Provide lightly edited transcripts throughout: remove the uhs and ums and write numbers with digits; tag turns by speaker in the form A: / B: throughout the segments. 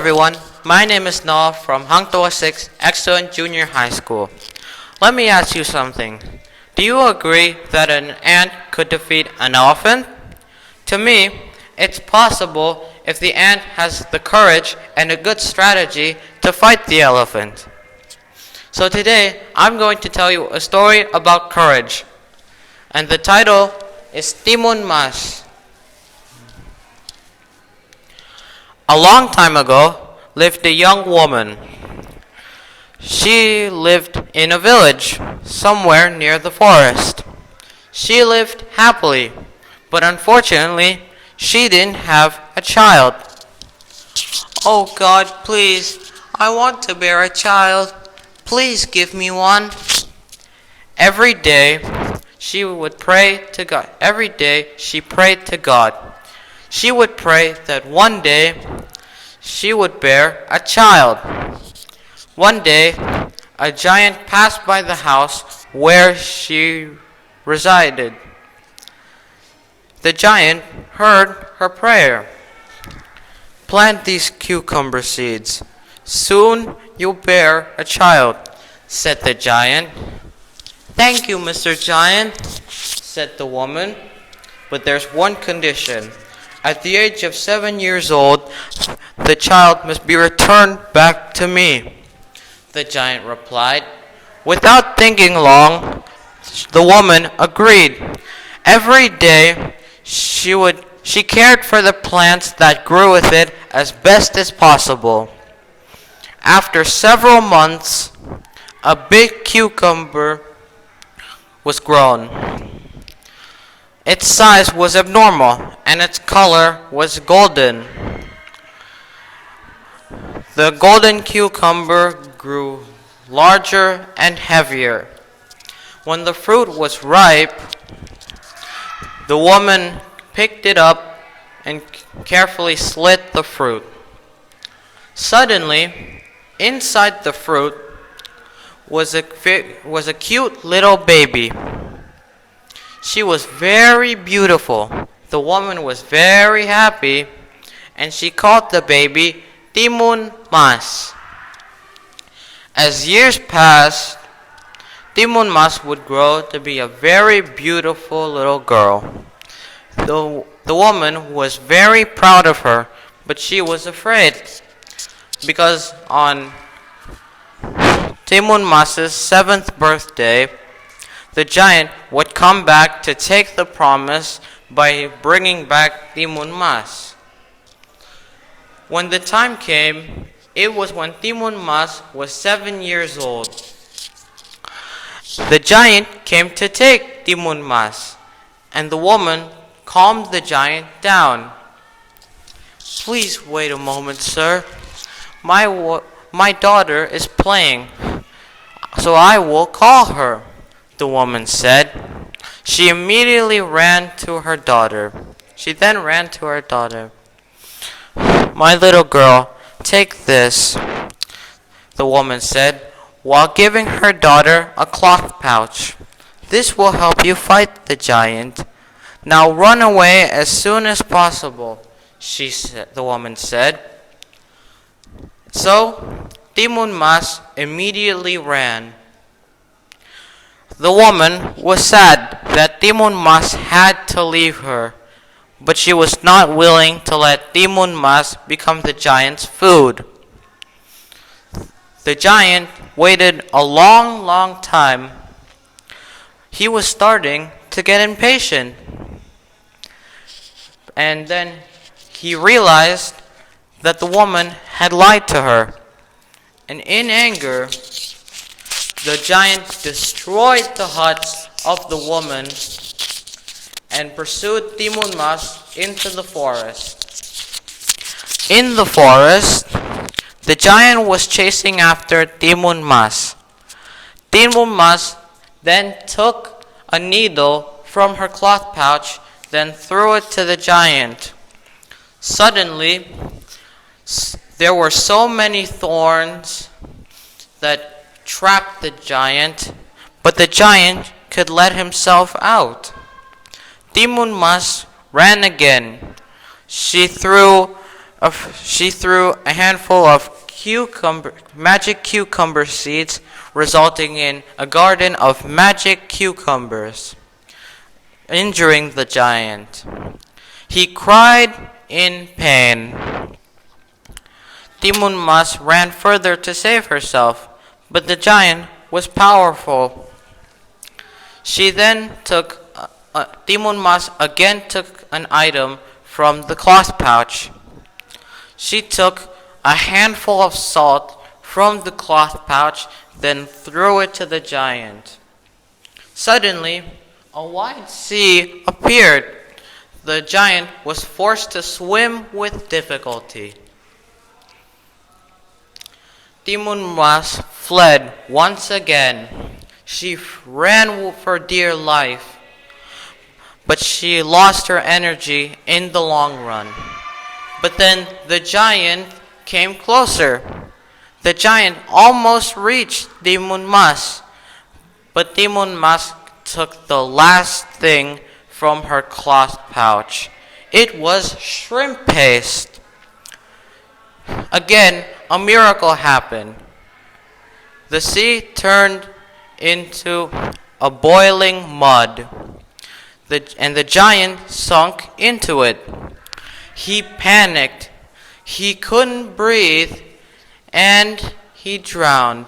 A: everyone, my name is Noah from FaiqaNalaAdhiarja Excellent Junior High School. Let me ask you something. Do you agree that an ant could defeat an elephant? To me, it's possible if the ant has the courage and a good strategy to fight the elephant. So today, I'm going to tell you a story about courage. And the title is Timun Mas. A long time ago lived a young woman. She lived in a village somewhere near the forest. She lived happily, but unfortunately, she didn't have a child. Oh God, please, I want to bear a child. Please give me one. Every day, she would pray to God. Every day, she prayed to God. She would pray that one day she would bear a child. One day, a giant passed by the house where she resided. The giant heard her prayer. Plant these cucumber seeds. Soon you'll bear a child, said the giant. Thank you, Mr. Giant, said the woman. But there's one condition. At the age of 7 years old, the child must be returned back to me, the giant replied. Without thinking long, the woman agreed. Every day, she cared for the plants that grew with it as best as possible. After several months, a big cucumber was grown. Its size was abnormal, and its color was golden. The golden cucumber grew larger and heavier. When the fruit was ripe, the woman picked it up and carefully slit the fruit. Suddenly, inside the fruit was a cute little baby. She was very beautiful. The woman was very happy, and she called the baby Timun Mas. As years passed, Timun Mas would grow to be a very beautiful little girl. The woman was very proud of her, but she was afraid because on Timun Mas's 7th birthday, the giant would come back to take the promise by bringing back Timun Mas. When the time came, it was when Timun Mas was 7 years old. The giant came to take Timun Mas, and the woman calmed the giant down. Please wait a moment, sir. My daughter is playing, so I will call her, the woman said. She immediately ran to her daughter. She then ran to her daughter. My little girl, take this, the woman said, while giving her daughter a cloth pouch. This will help you fight the giant. Now run away as soon as possible, the woman said. So, Timun Mas immediately ran. The woman was sad that Timun Mas had to leave her, but she was not willing to let Timun Mas become the giant's food. The giant waited a long time. He was starting to get impatient. And then he realized that the woman had lied to her. And in anger, the giant destroyed the huts of the woman and pursued Timun Mas into the forest. In the forest, the giant was chasing after Timun Mas. Timun Mas then took a needle from her cloth pouch, then threw it to the giant. Suddenly, there were so many thorns that trapped the giant, but the giant could let himself out. Timun Mas ran again. She threw she threw a handful of magic cucumber seeds, resulting in a garden of magic cucumbers, injuring the giant. He cried in pain. Timun Mas ran further to save herself, but the giant was powerful. She then Timun Mas again took an item from the cloth pouch. She took a handful of salt from the cloth pouch, then threw it to the giant. Suddenly, a wide sea appeared. The giant was forced to swim with difficulty. Timun Mas fled once again. She ran for dear life, but she lost her energy in the long run. But then the giant came closer. The giant almost reached Timun Mas, but Timun Mas took the last thing from her cloth pouch. It was shrimp paste. Again, a miracle happened. The sea turned into a boiling mud, and the giant sunk into it. He panicked. He couldn't breathe, and he drowned.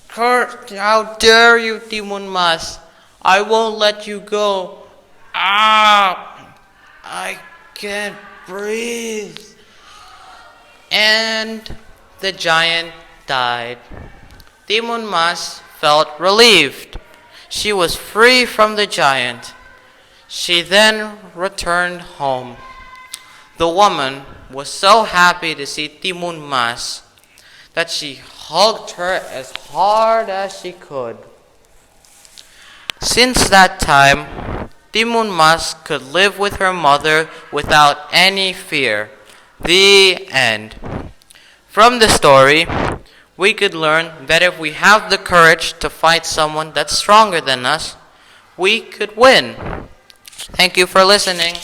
A: How dare you, Timun Mas? I won't let you go. I can't breathe. And the giant died. Timun Mas felt relieved. She was free from the giant. She then returned home. The woman was so happy to see Timun Mas that she hugged her as hard as she could. Since that time, Timun Mas could live with her mother without any fear. The end. From the story, we could learn that if we have the courage to fight someone that's stronger than us, we could win. Thank you for listening.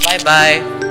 A: Bye-bye.